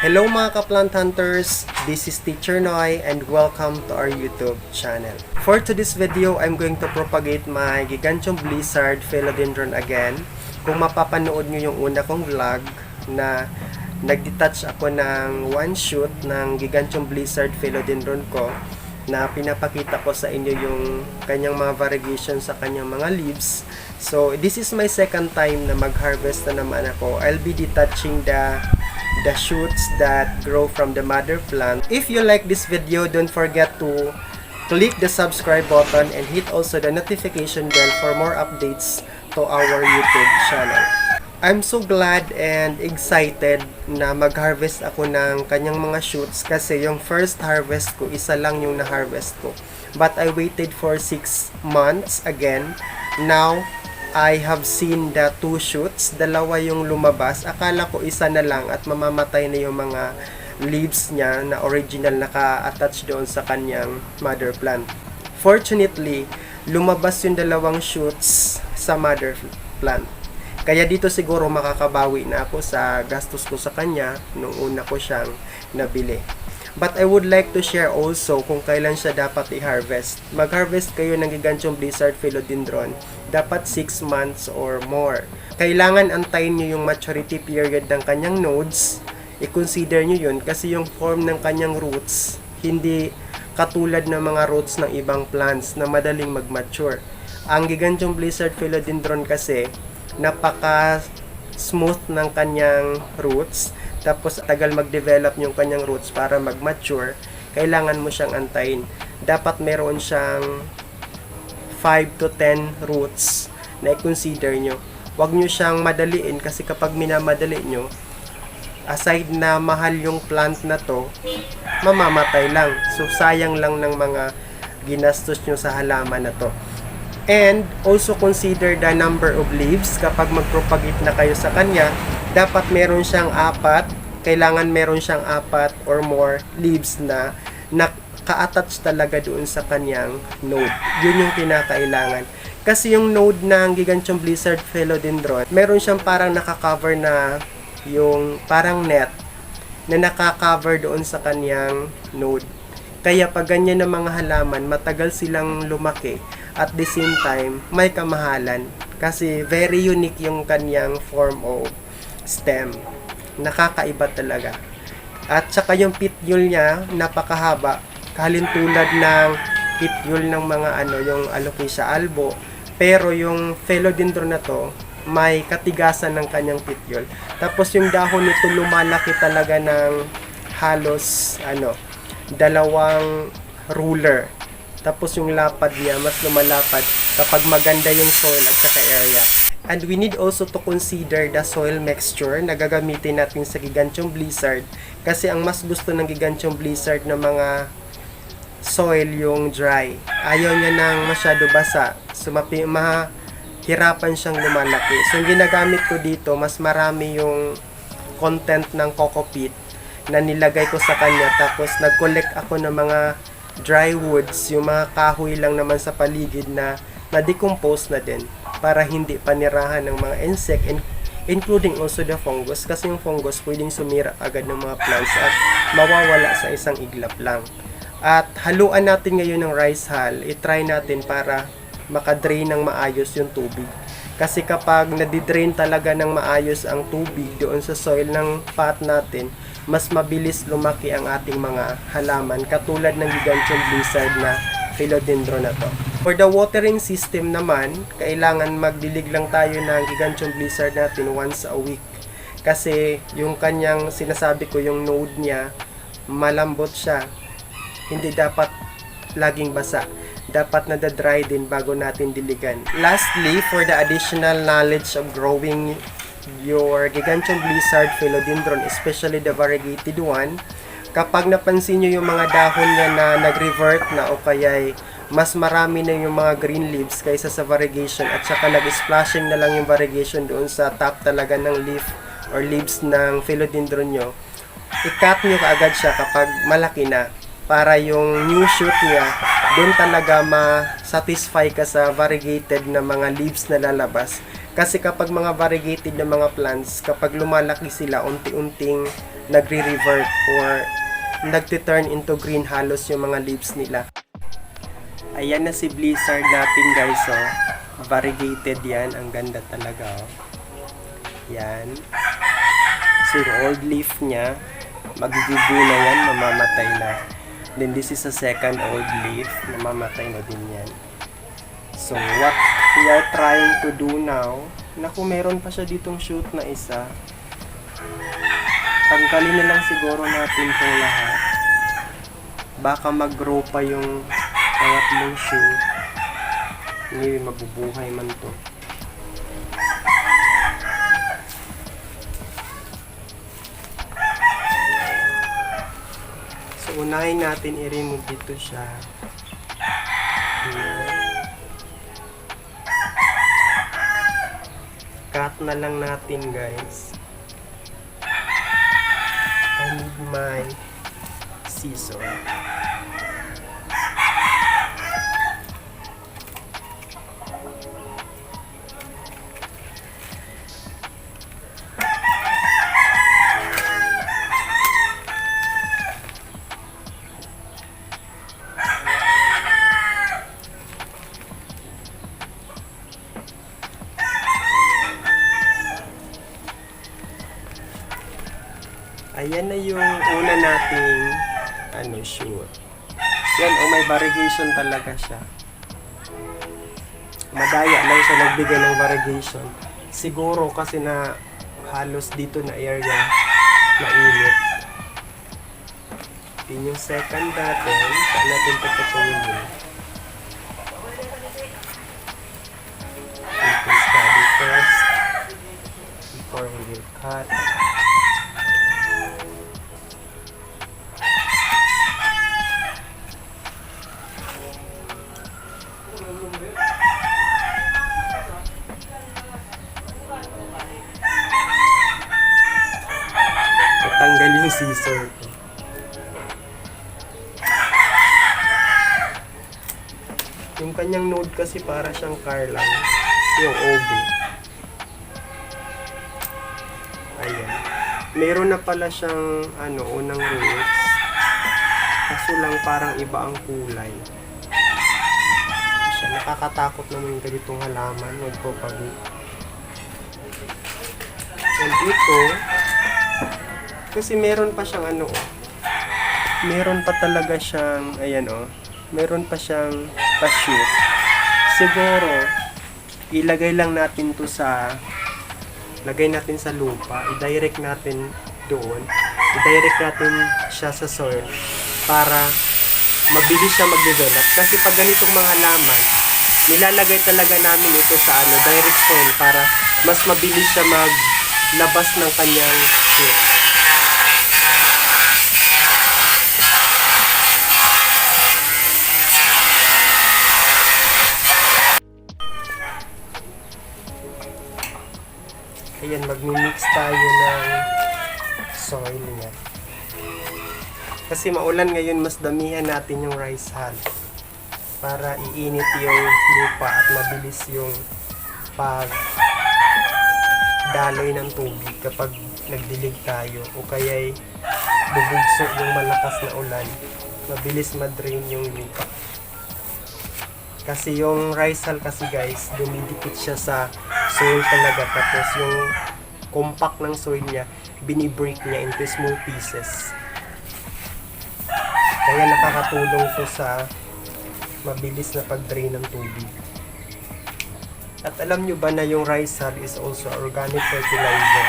Hello mga ka-plant hunters, this is Teacher Noy and welcome to our YouTube channel. For today's video, I'm going to propagate my Gigantium Blizzard Philodendron again. Kung mapapanood nyo yung una kong vlog na nag-detach ako ng one shoot ng Gigantium Blizzard Philodendron ko, na pinapakita ko sa inyo yung kanyang mga variegation sa kanyang mga leaves. So this is my second time na mag-harvest na naman ako. I'll be detaching the shoots that grow from the mother plant. If you like this video, don't forget to click the subscribe button and hit also the notification bell for more updates to our YouTube channel. I'm so glad and excited na mag-harvest ako ng kanyang mga shoots kasi yung first harvest ko, isa lang yung na-harvest ko. But I waited for 6 months again. Now, I have seen the 2 shoots. Dalawa yung lumabas. Akala ko isa na lang at mamamatay na yung mga leaves niya na original naka-attach doon sa kanyang mother plant. Fortunately, lumabas yung dalawang shoots sa mother plant. Kaya dito siguro makakabawi na ako sa gastos ko sa kanya nung una ko siyang nabili. But I would like to share also kung kailan siya dapat i-harvest. Mag-harvest kayo ng Gigantium Blizzard Philodendron dapat 6 months or more. Kailangan antayin nyo yung maturity period ng kanyang nodes. I-consider nyo yun kasi yung form ng kanyang roots hindi katulad ng mga roots ng ibang plants na madaling mag-mature. Ang Gigantium Blizzard Philodendron kasi napaka smooth ng kanyang roots, tapos tagal mag-develop yung kanyang roots para mag-mature. Kailangan mo siyang antayin. Dapat meron siyang 5 to 10 roots na i-consider nyo. Huwag nyo siyang madaliin kasi kapag minamadali nyo, aside na mahal yung plant na to, mamamatay lang. So sayang lang ng mga ginastos nyo sa halaman na to. And also consider the number of leaves. Kapag mag-propagate na kayo sa kanya, dapat meron siyang 4. Kailangan meron siyang 4 or more leaves na naka-attach talaga doon sa kanyang node. Yun yung pinakailangan. Kasi yung node ng Gigantium Blizzard Philodendron, meron siyang parang naka-cover na yung parang net na naka-cover doon sa kanyang node. Kaya pag ganyan ng mga halaman, matagal silang lumaki. At the same time, may kamahalan. Kasi very unique yung kanyang form of stem. Nakakaiba talaga. At saka yung petiole niya, napakahaba. Halintulad ng petiole ng mga yung Alocasia albo. Pero yung Philodendron na to, may katigasan ng kanyang petiole. Tapos yung dahon nito lumalaki talaga ng halos, 2 ruler. Tapos yung lapad niya, mas lumalapad kapag maganda yung soil at saka area. And we need also to consider the soil mixture na gagamitin natin sa Gigantium Blizzard. Kasi ang mas gusto ng Gigantium Blizzard na mga soil yung dry. Ayaw niya ng masyado basa. So mahirapan siyang lumalaki. So yung ginagamit ko dito, mas marami yung content ng coco peat na nilagay ko sa kanya. Tapos nag-collect ako ng mga dry woods, yung mga kahoy lang naman sa paligid na na-decompose na din para hindi panirahan ng mga insect, including also the fungus, kasi yung fungus pwedeng sumira agad ng mga plants at mawawala sa isang iglap lang. At haluan natin ngayon ng rice hull, i-try natin para makadrain ng maayos yung tubig. Kasi kapag nadidrain talaga ng maayos ang tubig doon sa soil ng pot natin, mas mabilis lumaki ang ating mga halaman katulad ng Gigantium Blizzard na Philodendron na to. For the watering system naman, kailangan magdilig lang tayo ng Gigantium Blizzard natin once a week. Kasi yung kanyang sinasabi ko, yung node niya, malambot siya. Hindi dapat laging basa. Dapat nadadry din bago natin diligan. Lastly, for the additional knowledge of growing your Gigantium Blizzard Philodendron, especially the variegated one, kapag napansin nyo yung mga dahon niya na nag-revert na o kaya mas marami na yung mga green leaves kaysa sa variegation at saka nag-splashing na lang yung variegation doon sa top talaga ng leaf or leaves ng Philodendron nyo, i-cut nyo kaagad siya kapag malaki na para yung new shoot niya doon talaga ma-satisfy ka sa variegated na mga leaves na lalabas. Kasi kapag mga variegated na mga plants, kapag lumalaki sila, unti-unting nagre-revert or nagte-turn into green halos yung mga leaves nila. Ayan na si Blizzard natin guys, oh. Variegated yan. Ang ganda talaga, oh. Yan. So, yung old leaf niya, magigibo na yan, mamamatay na. Then, this is a second old leaf, mamamatay na din yan. So, what we are trying to do now, naku, meron pa siya ditong shoot na isa. Tanggalin na lang siguro natin itong lahat. Baka mag-grow pa yung pangatlong shoot. Hindi, mabubuhay man to. So, unahin natin i-remove dito siya. Here. Cut na lang natin guys. I need my scissor. Ayan na yung una nating shoot. Yan, may variegation talaga siya. Madaya lang siya nagbigay ng variegation. Siguro kasi na halos dito na area mainit. Yun yung second natin. Saan natin tututulin yun? We can study first before we will cut. Tanggal yung scissor ko. Yung kanyang node kasi para siyang car lang. Yung OB. Ayan. Meron na pala siyang unang roots. Kaso lang parang iba ang kulay. Siya, nakakatakot naman yung ganitong halaman. Magpapagod. And dito, kasi meron pa siyang meron pa talaga siyang, meron pa siyang pa-shoot. Siguro, ilagay lang natin to lagay natin sa lupa, i-direct natin doon, i-direct natin siya sa soil para mabilis siya mag-develop. Kasi pag ganitong mga laman, nilalagay talaga namin ito sa direct soil para mas mabilis siya maglabas ng kanyang shoot. Ayan, magmi-mix tayo ng soil niya. Kasi maulan ngayon, mas damihan natin yung rice hull para iinit yung lupa at mabilis yung pagdaloy ng tubig kapag nagdilig tayo o kaya'y bubugso yung malakas na ulan, mabilis madrain yung lupa. Kasi yung rice hull kasi guys, dumidikit siya sa soil talaga, tapos yung compact ng soil niya, binibreak niya into small pieces. Kaya nakakatulong to sa mabilis na pag-drain ng tubig. At alam nyo ba na yung rice hull is also organic fertilizer?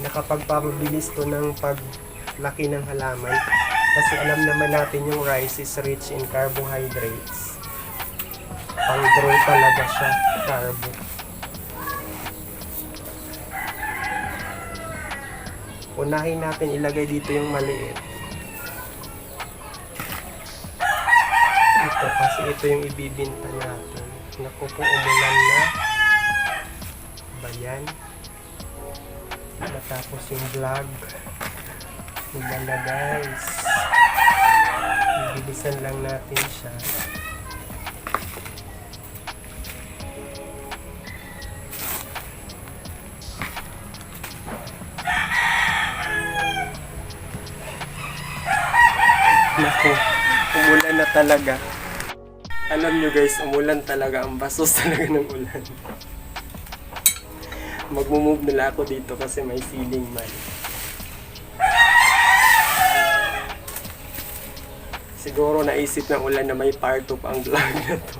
Nakapagpapabilis to ng paglaki ng halaman. Kasi alam naman natin yung rice is rich in carbohydrates. Pang-grow talaga siya, carbo. Unahin natin ilagay dito yung maliit. Ito, kasi ito yung ibibinta natin. Naku po, umulan na. Bayan. Matapos yung vlog. Umulan na guys. Bilisan lang natin siya. talaga. Alam nyo guys, umulan talaga. Ang basos talaga ng ulan. Magmumove nila ako dito kasi may ceiling man. Siguro naisip ng ulan na may part 2 ang vlog na to.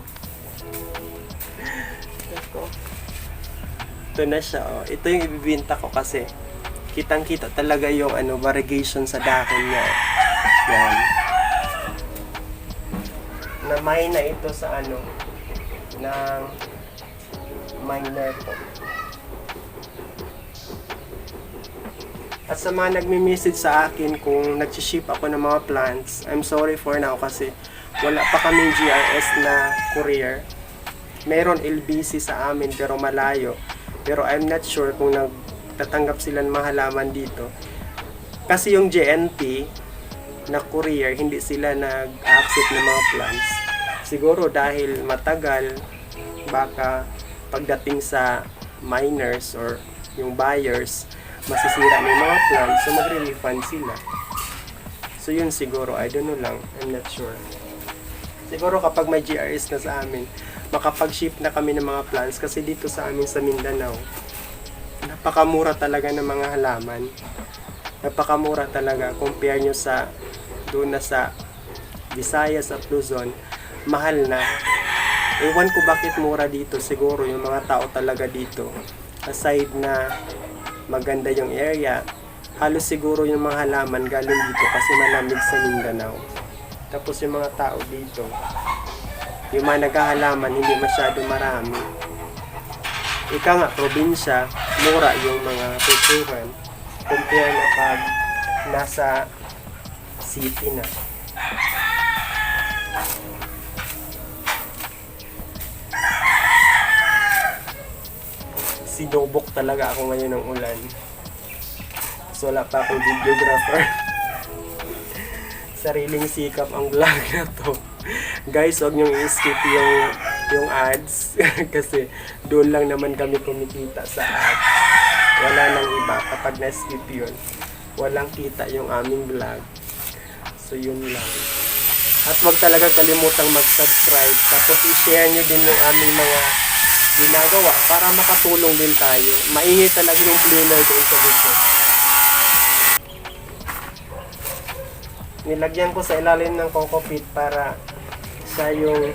Ito na siya, oh. Ito yung ibibinta ko kasi kitang-kita talaga yung variegation sa dahon niya. Yan. Namay na ito sa ng miner ko. At sa mga nagme-message sa akin kung nag-ship ako ng mga plants, I'm sorry for now kasi wala pa kaming GRS na courier. Meron LBC sa amin pero malayo. Pero I'm not sure kung nagtatanggap sila ng mga halaman dito. Kasi yung JNT na courier, hindi sila nag-accept ng mga plants. Siguro dahil matagal, baka pagdating sa miners or yung buyers, masisira na yung mga plants, so magre-refund sila. So yun siguro, I don't know lang, I'm not sure. Siguro kapag may GRS na sa amin, makapag-ship na kami ng mga plants kasi dito sa amin sa Mindanao, napakamura talaga ng mga halaman. Napakamura talaga, compare nyo sa doon na sa Visayas at Luzon, mahal na. Ewan ko bakit mura dito, siguro yung mga tao talaga dito, aside na maganda yung area, halos siguro yung mga halaman galing dito kasi malamig sa Mindanao. Tapos yung mga tao dito, yung mga naghahalaman hindi masyado marami. Ika nga, probinsya, mura yung mga tutuhan compare na pag nasa city na. Sinubok talaga ako ngayon ng ulan. So wala pa akong videographer. Sariling sikap ang vlog na to. Guys, huwag niyong i-skip yung ads kasi doon lang naman kami kumikita sa ads. Wala nang iba kapag na-skip yun. Walang kita yung aming vlog. So yun lang. At huwag talaga kalimutang mag-subscribe. Tapos i-share nyo din yung aming mga ginagawa para makatulong din tayo. Maingay talaga yung cleaner doon sa likod. Nilagyan ko sa ilalim ng coco peat para siya yung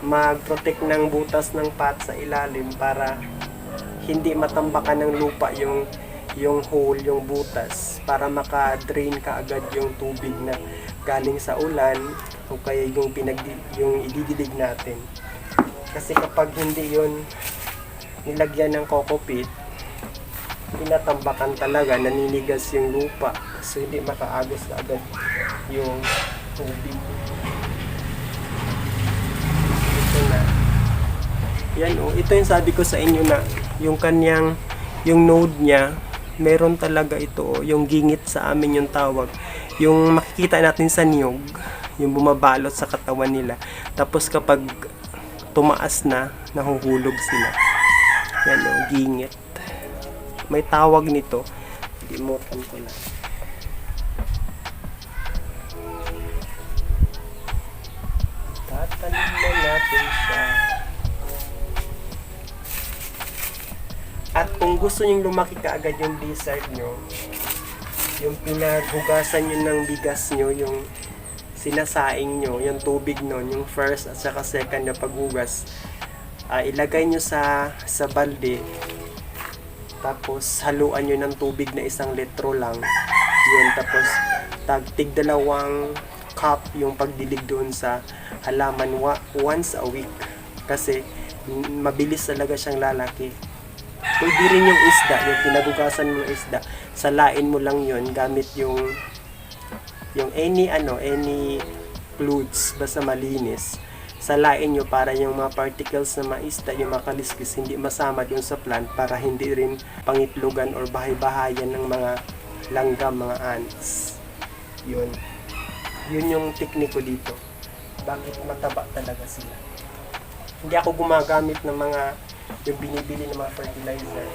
mag-protect ng butas ng pot sa ilalim para hindi matambakan ng lupa yung hole, yung butas, para maka-drain ka agad yung tubig na galing sa ulan o kaya yung ididilig natin. Kasi kapag hindi yun nilagyan ng coco peat, tinatambakan talaga, naninigas yung lupa, so hindi makaagos agad yung tubig. Ito na. Yan o, ito yung sabi ko sa inyo na yung kanyang, yung node niya, meron talaga ito o, yung gingit sa amin yung tawag. Yung makikita natin sa niyog, yung bumabalot sa katawan nila. Tapos kapag tumaas na, nahuhulog sila. Yan o, gingit. May tawag nito. Limutan ko na. Tatanim na natin siya. At kung gusto nyong lumaki kaagad yung blizzard nyo, yung pinaghugasan nyo ng bigas nyo, yung sinasaing nyo, yung tubig nun, yung first at saka second na paghugas, ilagay nyo sa balde. Tapos haluan nyo ng tubig na 1 litro lang. Yun, tapos tig 2 cup yung pagdilig doon sa halaman once a week. Kasi mabilis talaga siyang lalaki. Pwede rin yung isda, yung pinagugasan mo ng isda, salain mo lang yun gamit yung any fluids, basta malinis. Salain nyo para yung mga particles na maisda, yung makaliskis, hindi masama dun sa plant para hindi rin pangitlugan or bahay-bahayan ng mga langgam, mga ants. Yun yung tekniko dito. Bakit mataba talaga sila? Hindi ako gumagamit ng mga yung binibili ng mga fertilizer.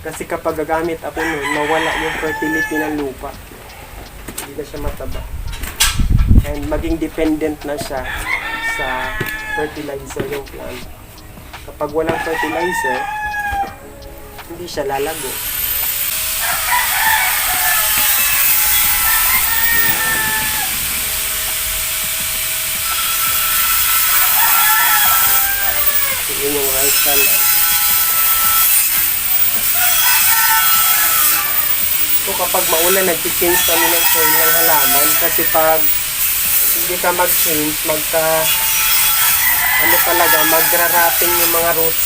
Kasi kapag gagamit ako nun, mawala yung fertility ng lupa. Hindi na siya mataba. and maging dependent na siya sa fertilizer yung plant. Kapag walang fertilizer, hindi siya lalago. Yun yung rice salad. So kapag maulan, nag-change kami ng soil ng halaman kasi pag hindi ka mag-change, magra-rotting yung mga roots.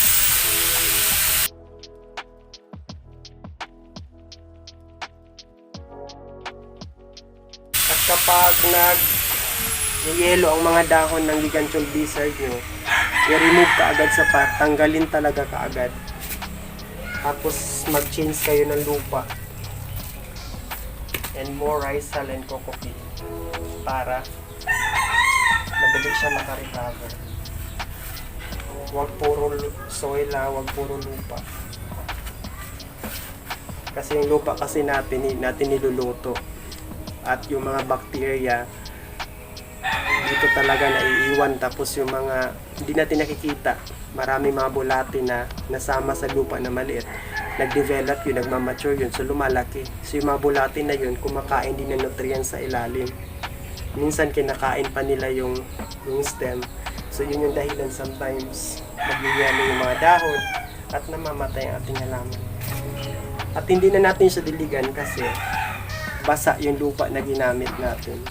At kapag yelo ang mga dahon ng Gigantium Blizzard nyo, i-remove ka agad sa pot, tanggalin talaga kaagad. Tapos mag-change kayo ng lupa. And more rice hull and coco peat para madali siya makarecover. Huwag puro soil huwag puro lupa. Kasi yung lupa kasi natin niluluto. At yung mga bacteria dito talaga naiiwan, tapos yung mga hindi natin nakikita, marami mga bulate na nasama sa lupa na maliit, nag-develop yun, nagmamature yun, so lumalaki. So yung mga bulate na yun, kumakain din ng nutrients sa ilalim. Minsan kinakain pa nila yung stem. So yun yung dahilan sometimes magyayelo yung mga dahon at namamatay ang ating halaman. At hindi na natin siya diligan kasi basa yung lupa na ginamit natin.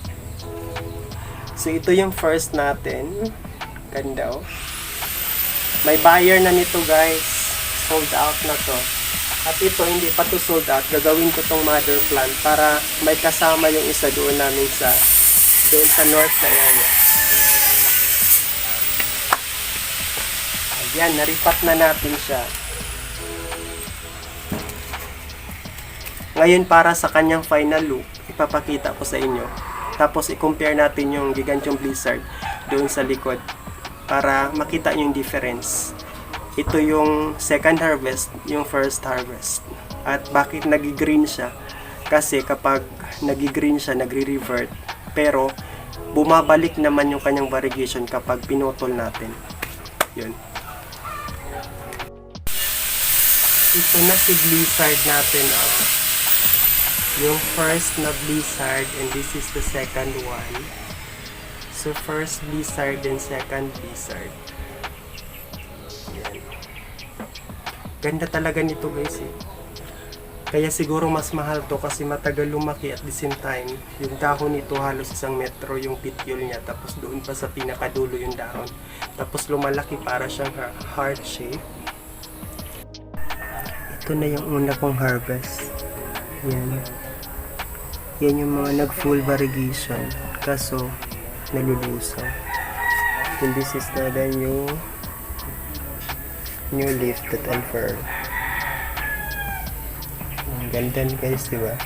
So ito yung first natin. Ganda oh. May buyer na nito guys. Sold out na to. At ito hindi pa to sold out. Gagawin ko tong mother plant para may kasama yung isa doon namin sa north na area. Ayan, naripat na natin siya. Ngayon para sa kanyang final look, ipapakita ko sa inyo. Tapos i-compare natin yung Gigantium Blizzard doon sa likod para makita yung difference. Ito yung second harvest, yung first harvest. At bakit nag-green siya? Kasi kapag nag-green siya, nagre-revert. Pero bumabalik naman yung kanyang variegation kapag pinutol natin. Yun. Ito na si Blizzard natin. Yung first na Blizzard and this is the second one. So first Blizzard and second Blizzard. Yan. Ganda talaga nito guys eh. Kaya siguro mas mahal to kasi matagal lumaki at the same time yung dahon nito halos 1 metro yung petiole niya, tapos doon pa sa pinakadulo yung dahon, tapos lumalaki para siyang heart shape. Ito na yung una kong harvest. Yan. Yan yung mga nag-full variegation kaso nalulusaw. And this is the new leaf that unfurled. Ang ganda guys, diba?